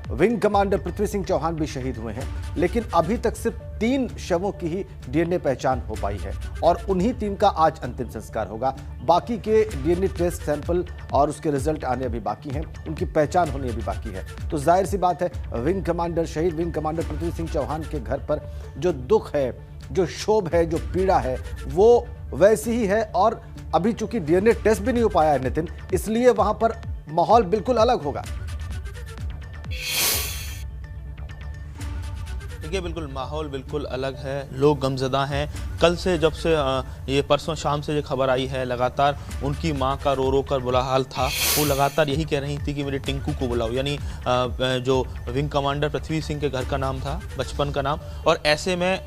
Wing commander Prithvi Singh Chauhan भी शहीद हुए हैं, लेकिन अभी तक सिर्फ 3 शवों की ही डीएनए पहचान हो पाई है और उन्हीं 3 का आज अंतिम संस्कार होगा। बाकी के डीएनए टेस्ट सैंपल और उसके रिजल्ट आने अभी बाकी हैं, उनकी पहचान होनी अभी बाकी है। तो जाहिर सी बात है, विंग कमांडर शहीद विंग कमांडर पृथ्वी सिंह चौहान के घर पर जो दुख है, जो क्षोभ है, जो पीड़ा है, वो वैसी ही है। और अभी चूंकि डीएनए टेस्ट भी नहीं हो पाया है नितिन, इसलिए वहां पर माहौल बिल्कुल अलग होगा। देखिए, बिल्कुल माहौल बिल्कुल अलग है, लोग गमज़दा हैं। कल से जब से ये परसों शाम से ये खबर आई है, लगातार उनकी मां का रो रो कर बुरा हाल था। वो लगातार यही कह रही थी कि मेरे टिंकू को बुलाओ, यानी जो विंग कमांडर पृथ्वी सिंह के घर का नाम था, बचपन का नाम। और ऐसे में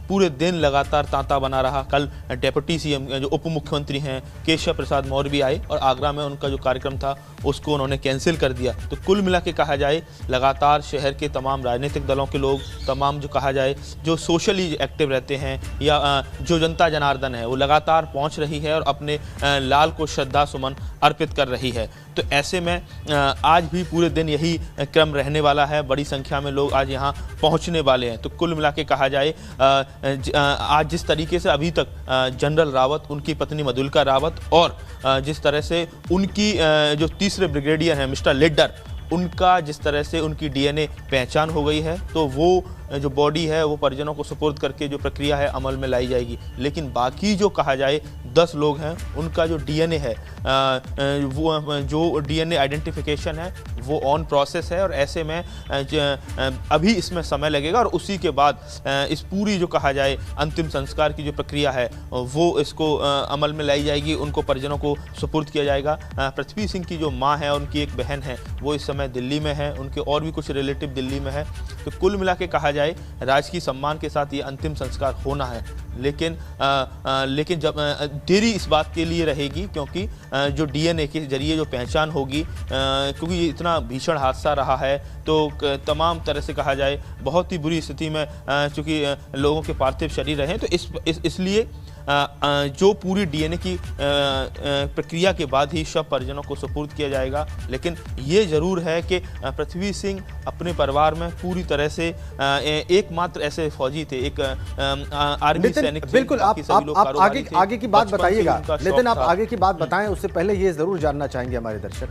पूरे दिन लगातार तांता बना रहा। कल डेप्यूटी सीएम जो उप मुख्यमंत्री हैं केशव प्रसाद मौर्य भी आए और आगरा में उनका जो कार्यक्रम था उसको उन्होंने कैंसिल कर दिया। तो कुल मिला के कहा जाए, लगातार शहर के तमाम राजनीतिक दलों के लोग, तमाम जो कहा जाए जो सोशली एक्टिव रहते हैं या जो जनता जनार्दन है, वो लगातार पहुंच रही है और अपने लाल को श्रद्धा सुमन अर्पित कर रही है। तो ऐसे में आज भी पूरे दिन यही क्रम रहने वाला है। बड़ी संख्या में लोग आज यहाँ पहुँचने वाले हैं। तो कुल मिला के कहा जाए, आज जिस तरीके से अभी तक जनरल रावत, उनकी पत्नी मधुलिका रावत और जिस तरह से उनकी जो तीसरे ब्रिगेडियर हैं मिस्टर लिड्डर, उनका जिस तरह से उनकी डीएनए पहचान हो गई है, तो वो जो बॉडी है वो परिजनों को सुपुर्द करके जो प्रक्रिया है अमल में लाई जाएगी। लेकिन बाकी जो कहा जाए 10 लोग हैं, उनका जो डीएनए है, वो जो डीएनए आइडेंटिफिकेशन है वो ऑन प्रोसेस है। और ऐसे में अभी इसमें समय लगेगा और उसी के बाद इस पूरी जो कहा जाए अंतिम संस्कार की जो प्रक्रिया है वो इसको अमल में लाई जाएगी, उनको परिजनों को सुपुर्द किया जाएगा। पृथ्वी सिंह की जो माँ है, उनकी एक बहन है, वो इस समय दिल्ली में है, उनके और भी कुछ रिलेटिव दिल्ली में है। तो कुल मिला के कहा जाए राजकीय सम्मान के साथ ये अंतिम संस्कार होना है। लेकिन जब देरी इस बात के लिए रहेगी क्योंकि जो डीएनए के जरिए जो पहचान होगी, क्योंकि ये इतना भीषण हादसा रहा है, तो तमाम तरह से कहा जाए बहुत ही बुरी स्थिति में चूँकि लोगों के पार्थिव शरीर रहे, तो इसलिए जो पूरी डीएनए की प्रक्रिया के बाद ही शव परिजनों को सुपुर्द किया जाएगा। लेकिन ये ज़रूर है कि पृथ्वी सिंह अपने परिवार में पूरी तरह से एकमात्र ऐसे फौजी थे, एक आर्मी सैनिक। बिल्कुल, आप आगे की बात बताइएगा नितिन, आप आगे की बात बताएं। उससे पहले ये ज़रूर जानना चाहेंगे हमारे दर्शक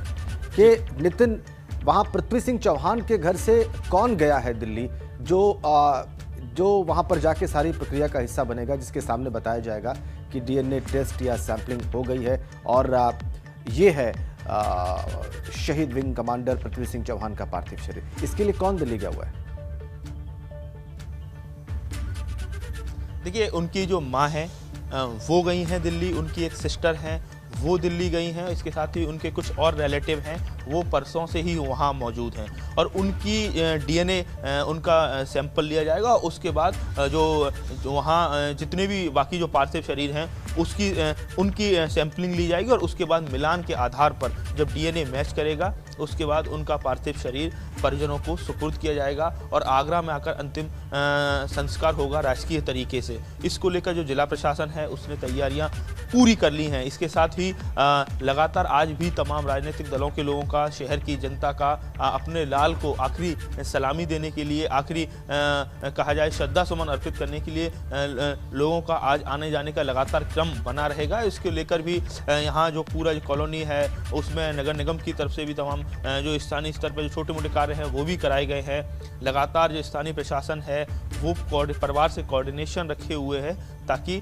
कि नितिन, वहाँ पृथ्वी सिंह चौहान के घर से कौन गया है दिल्ली, जो वहाँ पर जाके सारी प्रक्रिया का हिस्सा बनेगा, जिसके सामने बताया जाएगा कि डीएनए टेस्ट या सैंपलिंग हो गई है और ये है शहीद विंग कमांडर पृथ्वी सिंह चौहान का पार्थिव शरीर। इसके लिए कौन दिल्ली गया हुआ है? देखिए, उनकी जो माँ है वो गई हैं दिल्ली, उनकी एक सिस्टर हैं वो दिल्ली गई हैं, इसके साथ ही उनके कुछ और रिलेटिव हैं वो परसों से ही वहाँ मौजूद हैं और उनकी डीएनए उनका सैंपल लिया जाएगा। उसके बाद जो वहाँ जितने भी बाकी जो पार्थिव शरीर हैं उनकी सैंपलिंग ली जाएगी और उसके बाद मिलान के आधार पर जब डीएनए मैच करेगा, उसके बाद उनका पार्थिव शरीर परिजनों को सुपुर्द किया जाएगा और आगरा में आकर अंतिम संस्कार होगा राजकीय तरीके से। इसको लेकर जो जिला प्रशासन है उसने तैयारियां पूरी कर ली हैं। इसके साथ ही लगातार आज भी तमाम राजनीतिक दलों के लोगों का, शहर की जनता का अपने लाल को आखिरी सलामी देने के लिए, आखिरी कहा जाए श्रद्धा सुमन अर्पित करने के लिए लोगों का आज आने जाने का लगातार क्रम बना रहेगा। इसको लेकर भी यहाँ जो पूरा कॉलोनी है उसमें नगर निगम की तरफ से भी तमाम जो स्थानीय स्तर पर जो छोटे मोटे कार्य हैं वो भी कराए गए हैं। लगातार जो स्थानीय प्रशासन है वो परिवार से कोऑर्डिनेशन रखे हुए है ताकि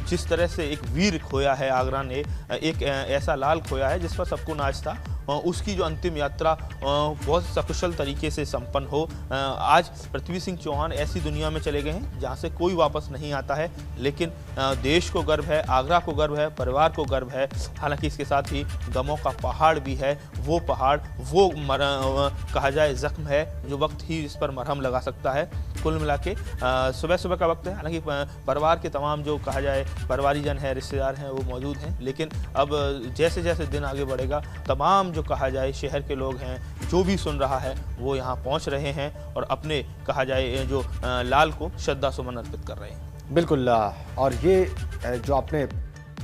जिस तरह से एक वीर खोया है आगरा ने, एक ऐसा लाल खोया है जिस पर सबको नाज था, उसकी जो अंतिम यात्रा बहुत सकुशल तरीके से संपन्न हो। आज पृथ्वी सिंह चौहान ऐसी दुनिया में चले गए हैं जहां से कोई वापस नहीं आता है, लेकिन देश को गर्व है, आगरा को गर्व है, परिवार को गर्व है। हालांकि इसके साथ ही गमों का पहाड़ भी है। वो पहाड़ वो कहा जाए जख्म है जो वक्त ही इस पर मरहम लगा सकता है। कुल मिला के सुबह सुबह का वक्त है, हालांकि परिवार के तमाम जो कहा जाए परिवारीजन है, रिश्तेदार हैं वो मौजूद हैं, लेकिन अब जैसे जैसे दिन आगे बढ़ेगा तमाम जो कहा जाए शहर के लोग हैं, जो भी सुन रहा है वो यहाँ पहुँच रहे हैं और अपने कहा जाए जो लाल को श्रद्धा सुमन अर्पित कर रहे हैं। बिल्कुल, और ये जो आपने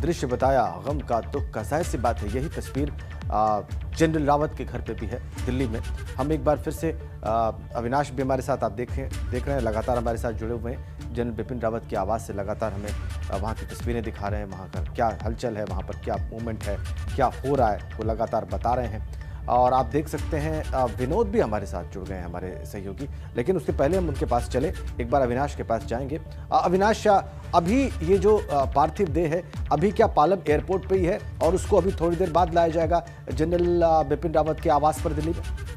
दृश्य बताया गम का, दुख का, जाहिर सी बात है यही तस्वीर जनरल रावत के घर पे भी है दिल्ली में। हम एक बार फिर से अविनाश भी हमारे साथ आप देख रहे हैं, लगातार हमारे साथ जुड़े हुए हैं। जनरल बिपिन रावत की आवाज़ से लगातार हमें वहाँ की तस्वीरें दिखा रहे हैं, वहाँ का क्या हलचल है, वहाँ पर क्या मूवमेंट है, क्या हो रहा है, वो लगातार बता रहे हैं। और आप देख सकते हैं विनोद भी हमारे साथ जुड़ गए हैं, हमारे सहयोगी। लेकिन उसके पहले हम उनके पास चले, एक बार अविनाश के पास जाएंगे। अविनाश, अभी ये जो पार्थिव देह है अभी क्या पालम एयरपोर्ट पे ही है और उसको अभी थोड़ी देर बाद लाया जाएगा जनरल बिपिन रावत के आवास पर दिल्ली में?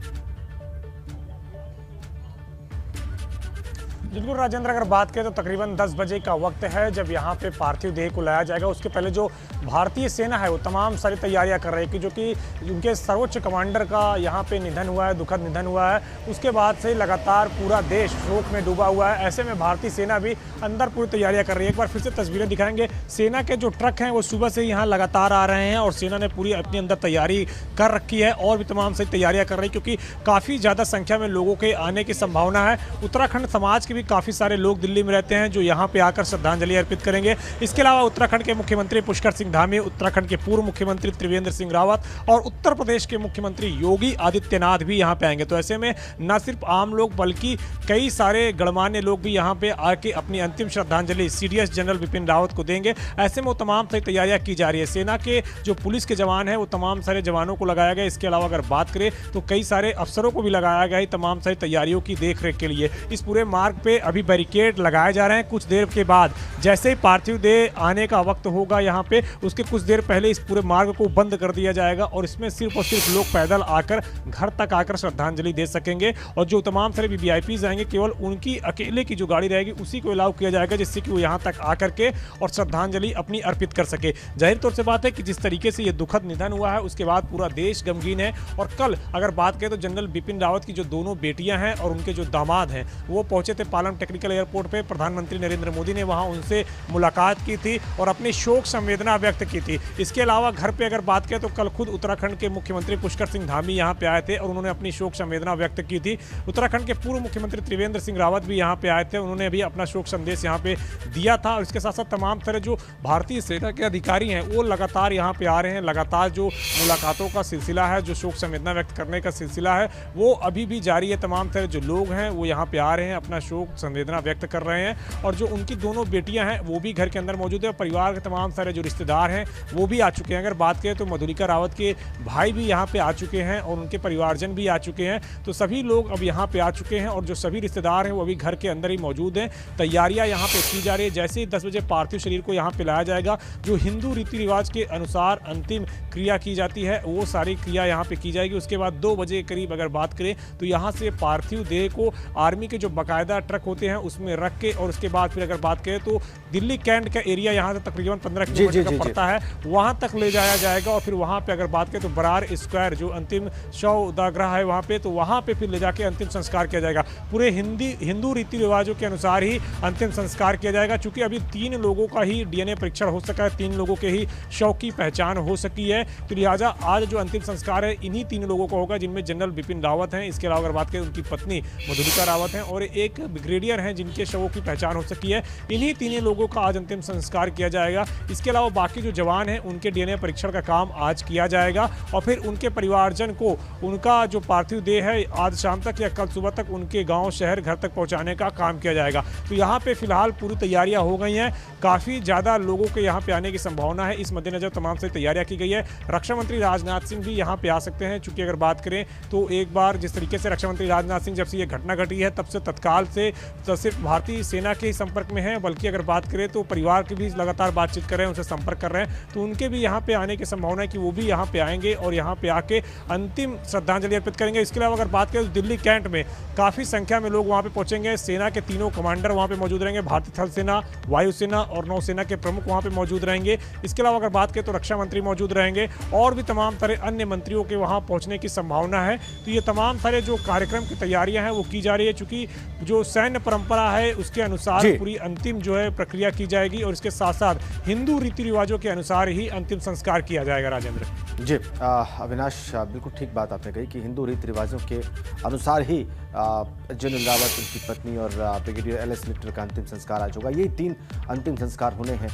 बिल्कुल राजेंद्र, अगर बात करें तो तकरीबन 10 बजे का वक्त है जब यहाँ पे पार्थिव देह को लाया जाएगा। उसके पहले जो भारतीय सेना है वो तमाम सारी तैयारियां कर रही है कि जो कि उनके सर्वोच्च कमांडर का यहाँ पे निधन हुआ है, दुखद निधन हुआ है। उसके बाद से लगातार पूरा देश शोक में डूबा हुआ है। ऐसे में भारतीय सेना भी अंदर पूरी तैयारियां कर रही है। एक बार फिर से तस्वीरें दिखाएंगे। सेना के जो ट्रक हैं वो सुबह से यहाँ लगातार आ रहे हैं और सेना ने पूरी अपनी अंदर तैयारी कर रखी है और भी तमाम सारी तैयारियां कर रही है, क्योंकि काफ़ी ज़्यादा संख्या में लोगों के आने की संभावना है। उत्तराखंड समाज के भी काफ़ी सारे लोग दिल्ली में रहते हैं जो यहाँ पे आकर श्रद्धांजलि अर्पित करेंगे। इसके अलावा उत्तराखंड के मुख्यमंत्री पुष्कर सिंह धामी, उत्तराखंड के पूर्व मुख्यमंत्री त्रिवेंद्र सिंह रावत और उत्तर प्रदेश के मुख्यमंत्री योगी आदित्यनाथ भी यहाँ पे आएंगे। तो ऐसे में न सिर्फ आम लोग बल्कि कई सारे गणमान्य लोग भी यहाँ पे आके अपनी अंतिम श्रद्धांजलि सीडीएस जनरल बिपिन रावत को देंगे। ऐसे में वो तमाम सारी तैयारियां की जा रही है। सेना के जो पुलिस के जवान हैं वो तमाम सारे जवानों को लगाया गया। इसके अलावा अगर बात करें तो कई सारे अफसरों को भी लगाया गया है तमाम सारी तैयारियों की देखरेख के लिए। इस पूरे मार्ग पे अभी बैरिकेड लगाए जा रहे हैं। कुछ देर के बाद जैसे ही पार्थिव देह आने का वक्त होगा यहाँ पे, उसके कुछ देर पहले इस पूरे मार्ग को बंद कर दिया जाएगा और इसमें सिर्फ और सिर्फ लोग पैदल आकर घर तक आकर श्रद्धांजलि दे सकेंगे। और जो तमाम सारे वीवीआईपीज आएंगे केवल उनकी अकेले की जो गाड़ी रहेगी उसी को अलाउ किया जाएगा, जिससे कि वो यहाँ तक आकर के और श्रद्धांजलि अपनी अर्पित कर सके। जाहिर तौर से बात है कि जिस तरीके से ये दुखद निधन हुआ है उसके बाद पूरा देश गमगीन है। और कल अगर बात करें तो जनरल बिपिन रावत की जो दोनों बेटियां हैं और उनके जो दामाद हैं वो पहुंचे थे पालम टेक्निकल एयरपोर्ट पे। प्रधानमंत्री नरेंद्र मोदी ने वहां उनसे मुलाकात की थी और अपनी शोक संवेदना व्यक्त की थी। इसके अलावा घर पे अगर बात करें तो कल खुद उत्तराखंड के मुख्यमंत्री पुष्कर सिंह धामी यहाँ पे आए थे और उन्होंने अपनी शोक संवेदना व्यक्त की थी। उत्तराखंड के पूर्व मुख्यमंत्री त्रिवेंद्र सिंह रावत भी यहाँ पे आए थे, उन्होंने भी अपना शोक संदेश यहाँ पे दिया था। और इसके साथ साथ तमाम तरह जो भारतीय सेना के अधिकारी हैं वो लगातार यहाँ पे आ रहे हैं। लगातार जो मुलाकातों का सिलसिला है, जो शोक संवेदना व्यक्त करने का सिलसिला है वो अभी भी जारी है। तमाम तरह जो लोग हैं वो यहाँ पे आ रहे हैं, अपना शोक संवेदना व्यक्त कर रहे हैं। और जो उनकी दोनों बेटियां हैं वो भी घर के अंदर मौजूद है। परिवार के तमाम सारे जो रिश्तेदार हैं वो भी आ चुके हैं। अगर बात करें तो मधुलिका रावत के भाई भी यहाँ पे आ चुके हैं और उनके परिवारजन भी आ चुके हैं। तो सभी लोग अब यहाँ पे आ चुके हैं और जो सभी रिश्तेदार हैं वो अभी घर के अंदर ही मौजूद हैं। तैयारियां यहाँ पे की जा रही है। जैसे ही 10 बजे पार्थिव शरीर को यहाँ पे लाया जाएगा, जो हिंदू रीति रिवाज के अनुसार अंतिम क्रिया की जाती है वो सारी क्रिया यहाँ पे की जाएगी। उसके बाद 2 बजे के करीब अगर बात करें तो यहाँ से पार्थिव देह को आर्मी के जो बाकायदा ट्रक होते हैं उसमें रख के और उसके बाद फिर अगर बात करें तो दिल्ली कैंट का एरिया यहाँ से तकरीबन 15 किलोमीटर का पड़ता है, वहाँ तक ले जाया जाएगा। और फिर वहाँ पे अगर बात करें तो बरार स्क्वायर जो अंतिम शव दागृह है वहाँ पे, तो वहाँ पे फिर ले जाके अंतिम संस्कार किया जाएगा। पूरे हिंदू रीति रिवाजों के अनुसार ही अंतिम संस्कार किया जाएगा। चूंकि अभी 3 लोगों का ही डीएनए परीक्षण हो सका है, 3 लोगों के ही शव की पहचान हो सकी है। तो लिहाजा आज जो अंतिम संस्कार है इन्हीं 3 लोगों का होगा, जिनमें जनरल बिपिन रावत हैं। इसके अलावा अगर बात करें उनकी पत्नी मधुलिका रावत हैं और एक ब्रिगेडियर हैं जिनके शवों की पहचान हो सकी है। इन्हीं 3 लोगों का आज अंतिम संस्कार किया जाएगा। इसके अलावा बाकी जो जवान हैं उनके डीएनए परीक्षण का काम आज किया जाएगा और फिर उनके परिवारजन को उनका जो पार्थिव देह है आज शाम तक या कल सुबह तक उनके गांव शहर घर तक पहुंचाने का काम किया जाएगा। तो यहाँ पे फिलहाल पूरी तैयारियां हो गई हैं। काफ़ी ज़्यादा लोगों के यहाँ पे आने की संभावना है। इस मद्देनजर तमाम से तैयारियां की गई है। रक्षा मंत्री राजनाथ सिंह भी यहाँ पे आ सकते हैं। चूंकि अगर बात करें तो एक बार जिस तरीके से रक्षा मंत्री राजनाथ सिंह जब से ये घटना घटी है तब से तत्काल से तो सिर्फ भारतीय सेना के संपर्क में हैं, बल्कि अगर बात करें तो परिवार के भी लगातार बातचीत कर रहे हैं, उनसे संपर्क कर रहे हैं। तो उनके भी यहाँ पे आने की संभावना है कि वो भी यहाँ पे आएंगे और यहाँ पे आके अंतिम श्रद्धांजलि अर्पित करेंगे। इसके अलावा अगर बात करें तो दिल्ली कैंट में काफ़ी संख्या में लोग वहाँ पे पहुँचेंगे। सेना के 3 कमांडर वहाँ पे मौजूद रहेंगे, भारतीय थल सेना, वायुसेना और नौसेना के प्रमुख वहाँ पे मौजूद रहेंगे। इसके अलावा अगर बात करें तो रक्षा मंत्री मौजूद रहेंगे और भी तमाम तरह अन्य मंत्रियों के वहाँ पहुँचने की संभावना है। तो ये तमाम सारे जो कार्यक्रम की तैयारियां हैं वो की जा रही है। चूंकि जो सैन्य परंपरा है उसके अनुसार पूरी अंतिम जो है प्रक्रिया की जाएगी और इसके साथ साथ हिंदू रीति रिवाजों के अनुसार ही अंतिम संस्कार किया जाएगा। राजेंद्र जी, अविनाश बिल्कुल ठीक बात आपने कही कि हिंदू रीति रिवाजों के अनुसार ही जनरल रावत, उनकी पत्नी और ब्रिगेडियर एल.एस. लिट्टर का अंतिम संस्कार आज होगा। यही 3 अंतिम संस्कार होने हैं।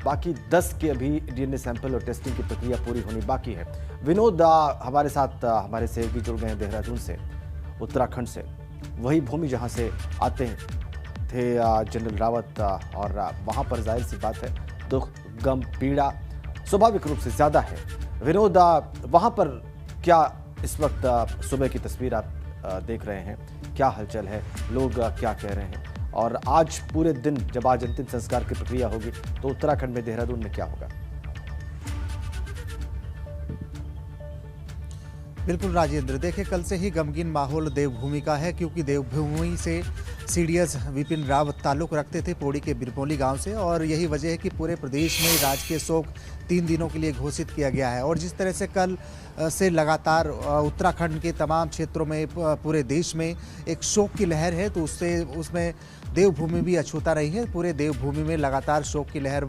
बाकी 10 के अभी डीएनए सैंपल और टेस्टिंग की प्रक्रिया पूरी होनी बाकी है। विनोद हमारे साथ हमारे सहयोगी जुड़ गए हैं देहरादून से, उत्तराखंड से, वही भूमि जहां से आते थे जनरल रावत, और वहां पर जाहिर सी बात है दुख, गम, पीड़ा स्वाभाविक रूप से ज़्यादा है। विनोद, वहां पर क्या इस वक्त सुबह की तस्वीर आप देख रहे हैं, क्या हलचल है, लोग क्या कह रहे हैं, और आज पूरे दिन जब आज अंतिम संस्कार की प्रक्रिया होगी तो उत्तराखंड में, देहरादून में क्या होगा? बिल्कुल राजेंद्र, देखिए कल से ही गमगीन माहौल देवभूमि का है, क्योंकि देवभूमि से सीडीएस विपिन रावत ताल्लुक़ रखते थे पौड़ी के बिरपोली गांव से, और यही वजह है कि पूरे प्रदेश में राजकीय शोक 3 दिनों के लिए घोषित किया गया है। और जिस तरह से कल से लगातार उत्तराखंड के तमाम क्षेत्रों में, पूरे देश में एक शोक की लहर है, तो उसमें देवभूमि भी अछूता रही है। पूरे देवभूमि में लगातार शोक की लहर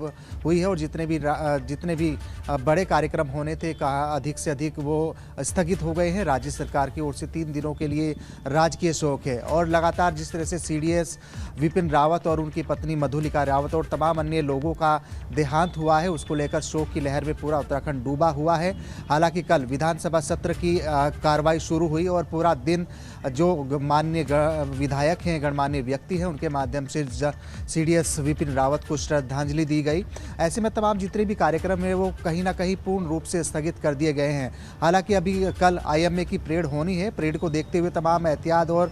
हुई है, और जितने भी बड़े कार्यक्रम होने थे, कहा अधिक से अधिक वो स्थगित हो गए हैं। राज्य सरकार की ओर से 3 दिनों के लिए राजकीय शोक है, और लगातार जिस तरह से सीडीएस विपिन रावत और उनकी पत्नी मधुलिका रावत और तमाम अन्य लोगों का देहांत हुआ है, उसको लेकर शोक की लहर में पूरा उत्तराखंड डूबा हुआ है। हालांकि कल विधानसभा सत्र की कार्रवाई शुरू हुई, और पूरा दिन जो माननीय विधायक हैं, गणमान्य व्यक्ति हैं, उनके माध्यम से सीडीएस विपिन रावत को श्रद्धांजलि दी गई। ऐसे में तमाम जितने भी कार्यक्रम हैं वो कहीं ना कहीं पूर्ण रूप से स्थगित कर दिए गए हैं। हालांकि अभी कल आईएमए की परेड होनी है, परेड को देखते हुए तमाम एहतियात और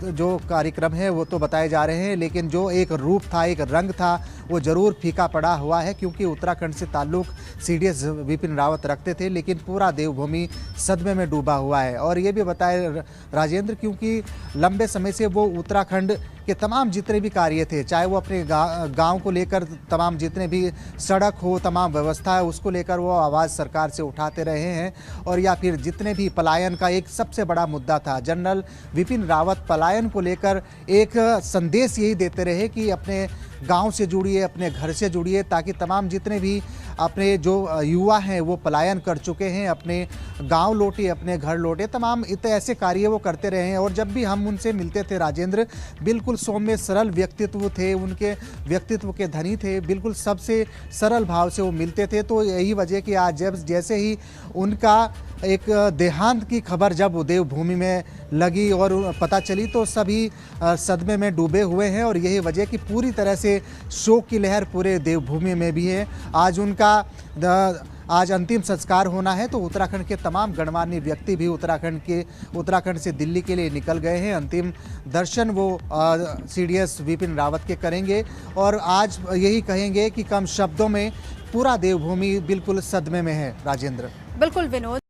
जो कार्यक्रम है वो तो बताए जा रहे हैं, लेकिन जो एक रूप था, एक रंग था, वो ज़रूर फीका पड़ा हुआ है, क्योंकि उत्तराखंड से ताल्लुक़ सीडीएस विपिन रावत रखते थे, लेकिन पूरा देवभूमि सदमे में डूबा हुआ है। और ये भी बताए राजेंद्र, क्योंकि लंबे समय से वो उत्तराखंड के तमाम जितने भी कार्य थे, चाहे वो अपने गांव को लेकर तमाम जितने भी सड़क हो, तमाम व्यवस्था है, उसको लेकर वो आवाज़ सरकार से उठाते रहे हैं, और या फिर जितने भी पलायन का एक सबसे बड़ा मुद्दा था, जनरल विपिन रावत पलायन को लेकर एक संदेश यही देते रहे कि अपने गांव से जुड़िए, अपने घर से जुड़िए, ताकि तमाम जितने भी अपने जो युवा हैं वो पलायन कर चुके हैं, अपने गांव लौटे, अपने घर लौटे, तमाम इतने ऐसे कार्य वो करते रहे हैं। और जब भी हम उनसे मिलते थे राजेंद्र, बिल्कुल सौम्य सरल व्यक्तित्व थे, उनके व्यक्तित्व के धनी थे, बिल्कुल सबसे सरल भाव से वो मिलते थे। तो यही वजह कि आज जब जैसे ही उनका एक देहांत की खबर जब देवभूमि में लगी और पता चली, तो सभी सदमे में डूबे हुए हैं, और यही वजह कि पूरी तरह से शोक की लहर पूरे देवभूमि में भी है। आज अंतिम संस्कार होना है, तो उत्तराखंड के तमाम गणमान्य व्यक्ति भी उत्तराखंड से दिल्ली के लिए निकल गए हैं। अंतिम दर्शन वो सीडीएस विपिन रावत के करेंगे, और आज यही कहेंगे कि कम शब्दों में पूरा देवभूमि बिल्कुल सदमे में है। राजेंद्र। बिल्कुल विनोद।